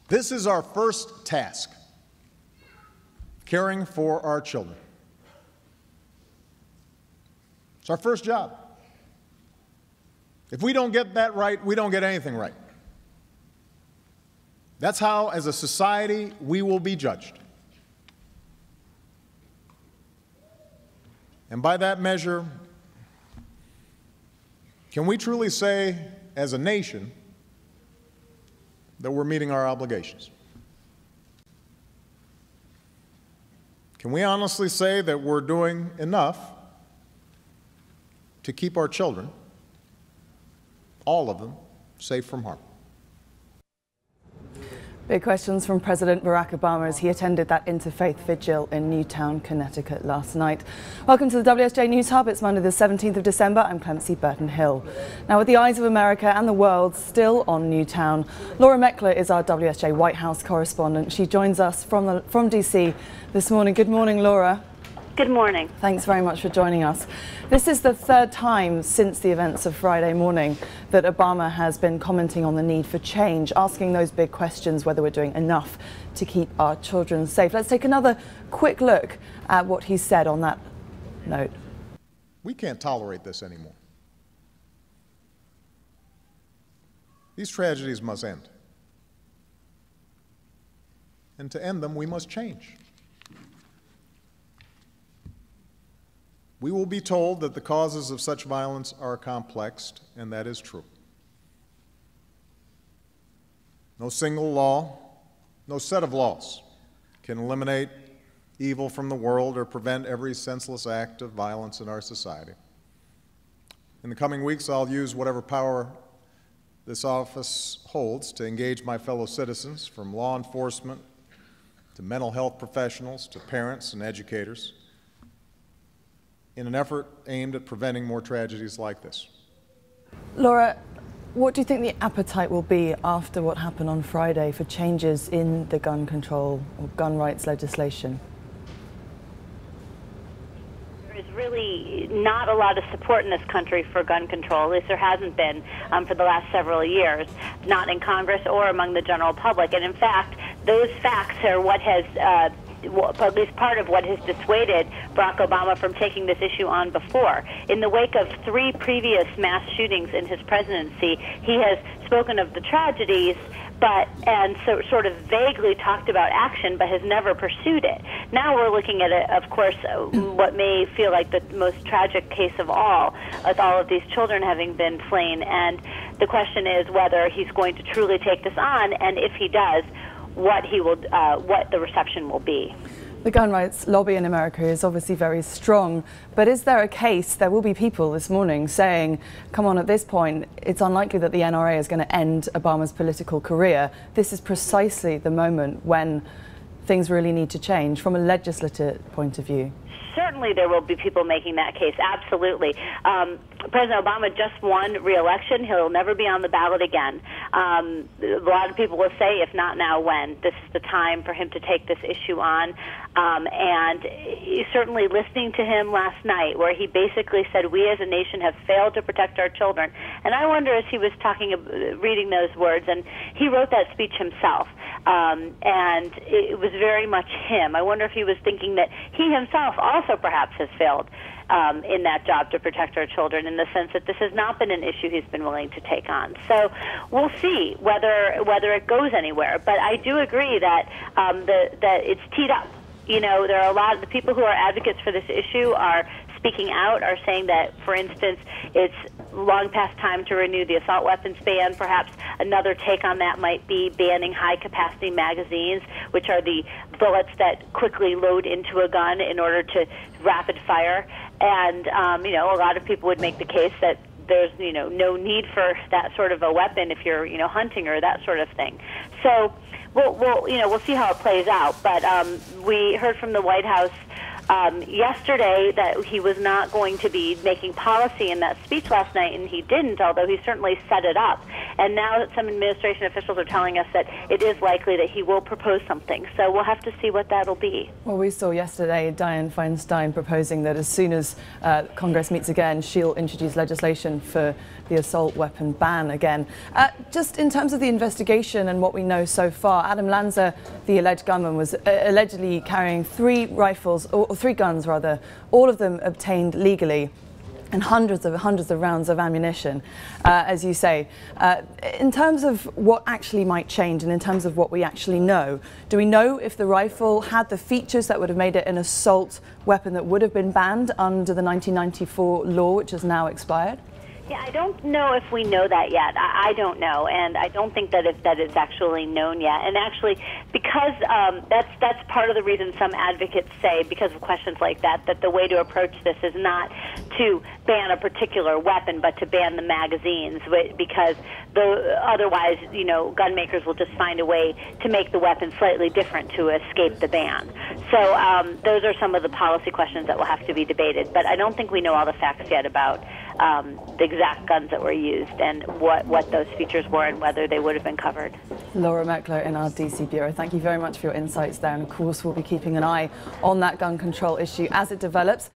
This is our first task, caring for our children. It's our first job. If we don't get that right, we don't get anything right. That's how, as a society, we will be judged. And by that measure, can we truly say, as a nation, that we're meeting our obligations? Can we honestly say that we're doing enough to keep our children, all of them, safe from harm? Big questions from President Barack Obama as he attended that interfaith vigil in Newtown, Connecticut last night. Welcome to the WSJ News Hub. It's Monday the 17th of December. I'm Clancy Burton-Hill. Now, with the eyes of America and the world still on Newtown, Laura Meckler is our WSJ White House correspondent. She joins us from D.C. this morning. Good morning, Laura. Good morning. Thanks very much for joining us. This is the third time since the events of Friday morning that Obama has been commenting on the need for change, asking those big questions whether we're doing enough to keep our children safe. Let's take another quick look at what he said on that note. We can't tolerate this anymore. These tragedies must end. And to end them, we must change. We will be told that the causes of such violence are complex, and that is true. No single law, no set of laws can eliminate evil from the world or prevent every senseless act of violence in our society. In the coming weeks, I'll use whatever power this office holds to engage my fellow citizens, from law enforcement to mental health professionals to parents and educators, in an effort aimed at preventing more tragedies like this. Laura, what do you think the appetite will be after what happened on Friday for changes in the gun control or gun rights legislation? There is really not a lot of support in this country for gun control. At least there hasn't been for the last several years, not in Congress or among the general public. And in fact, those facts are what has at least part of what has dissuaded Barack Obama from taking this issue on before. In the wake of 3 previous mass shootings in his presidency, he has spoken of the tragedies, and sort of vaguely talked about action, but has never pursued it. Now we're looking at, of course, what may feel like the most tragic case of all, with all of these children having been slain. And the question is whether he's going to truly take this on, and if he does, what the reception will be. The gun rights lobby in America is obviously very strong, but is there a case, there will be people this morning saying, come on, at this point, it's unlikely that the NRA is going to end Obama's political career. This is precisely the moment when things really need to change from a legislative point of view. Certainly there will be people making that case, absolutely. President Obama just won re-election. He'll never be on the ballot again. A lot of people will say, if not now, when? This is the time for him to take this issue on. And certainly listening to him last night, where he basically said, we as a nation have failed to protect our children. And I wonder, as he was reading those words, and he wrote that speech himself, and it was very much him. I wonder if he was thinking that he himself also perhaps has failed in that job to protect our children, in the sense that this has not been an issue he's been willing to take on. So we'll see whether it goes anywhere. But I do agree that that it's teed up. You know, there are a lot of the people who are advocates for this issue are speaking out, are saying that, for instance, it's long past time to renew the assault weapons ban. Perhaps another take on that might be banning high-capacity magazines, which are the bullets that quickly load into a gun in order to rapid fire. And, you know, a lot of people would make the case that there's, you know, no need for that sort of a weapon if you're, you know, hunting or that sort of thing. So we'll see how it plays out. But we heard from the White House yesterday that he was not going to be making policy in that speech last night, and he didn't, although he certainly set it up. And now some administration officials are telling us that it is likely that he will propose something. So we'll have to see what that'll be. Well, we saw yesterday Dianne Feinstein proposing that as soon as Congress meets again, she'll introduce legislation for the assault weapon ban again. Just in terms of the investigation and what we know so far, Adam Lanza, the alleged gunman, was allegedly carrying 3 rifles, or 3 guns rather, all of them obtained legally, and hundreds of rounds of ammunition, as you say. In terms of what actually might change and in terms of what we actually know, do we know if the rifle had the features that would have made it an assault weapon that would have been banned under the 1994 law, which has now expired? Yeah, I don't know if we know that yet. I don't know, and I don't think that it's actually known yet. And actually, because that's part of the reason some advocates say, because of questions like that, that the way to approach this is not to ban a particular weapon, but to ban the magazines, because otherwise, gun makers will just find a way to make the weapon slightly different to escape the ban. So those are some of the policy questions that will have to be debated. But I don't think we know all the facts yet about the exact guns that were used and what those features were and whether they would have been covered. Laura Meckler in our DC Bureau, thank you very much for your insights there. And of course, we'll be keeping an eye on that gun control issue as it develops.